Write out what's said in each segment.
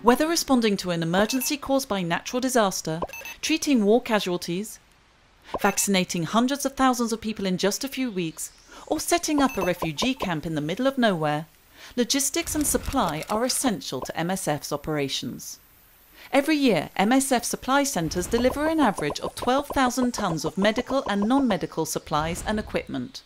Whether responding to an emergency caused by natural disaster, treating war casualties, vaccinating hundreds of thousands of people in just a few weeks, or setting up a refugee camp in the middle of nowhere, logistics and supply are essential to MSF's operations. Every year, MSF supply centres deliver an average of 12,000 tonnes of medical and non-medical supplies and equipment.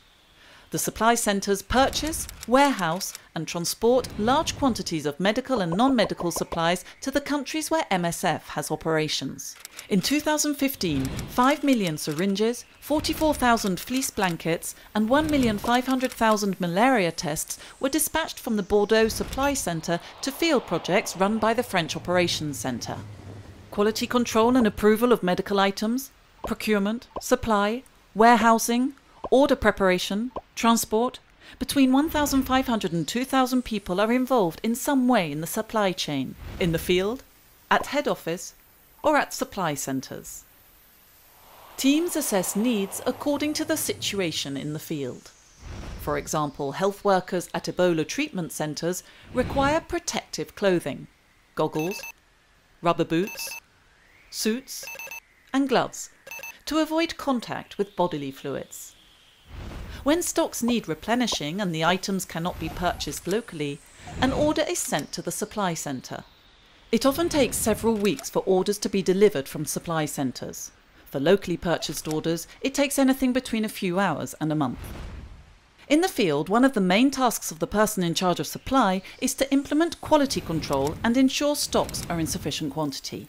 The supply centres purchase, warehouse and transport large quantities of medical and non-medical supplies to the countries where MSF has operations. In 2015, 5 million syringes, 44,000 fleece blankets and 1,500,000 malaria tests were dispatched from the Bordeaux Supply Centre to field projects run by the French Operations Centre. Quality control and approval of medical items, procurement, supply, warehousing, order preparation, transport. Between 1,500 and 2,000 people are involved in some way in the supply chain, in the field, at head office, or at supply centres. Teams assess needs according to the situation in the field. For example, health workers at Ebola treatment centres require protective clothing, goggles, rubber boots, suits, and gloves to avoid contact with bodily fluids. When stocks need replenishing and the items cannot be purchased locally, an order is sent to the supply centre. It often takes several weeks for orders to be delivered from supply centres. For locally purchased orders, it takes anything between a few hours and a month. In the field, one of the main tasks of the person in charge of supply is to implement quality control and ensure stocks are in sufficient quantity.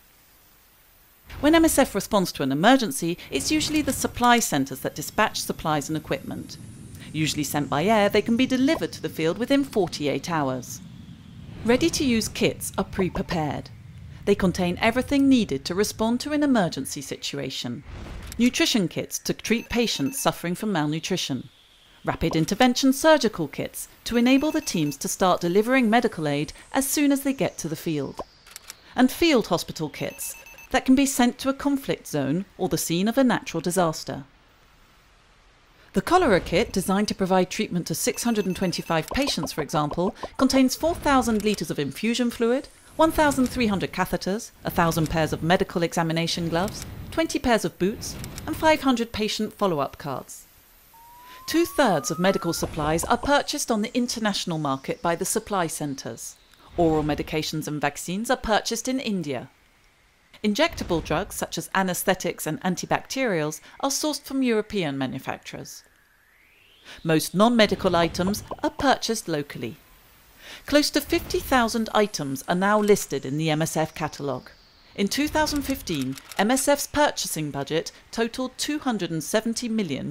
When MSF responds to an emergency, it's usually the supply centres that dispatch supplies and equipment. Usually sent by air, they can be delivered to the field within 48 hours. Ready-to-use kits are pre-prepared. They contain everything needed to respond to an emergency situation. Nutrition kits to treat patients suffering from malnutrition. Rapid intervention surgical kits to enable the teams to start delivering medical aid as soon as they get to the field. And field hospital kits that can be sent to a conflict zone or the scene of a natural disaster. The cholera kit, designed to provide treatment to 625 patients, for example, contains 4,000 litres of infusion fluid, 1,300 catheters, 1,000 pairs of medical examination gloves, 20 pairs of boots, and 500 patient follow-up cards. 2/3 of medical supplies are purchased on the international market by the supply centres. Oral medications and vaccines are purchased in India. Injectable drugs such as anaesthetics and antibacterials are sourced from European manufacturers. Most non-medical items are purchased locally. Close to 50,000 items are now listed in the MSF catalogue. In 2015, MSF's purchasing budget totalled €270 million.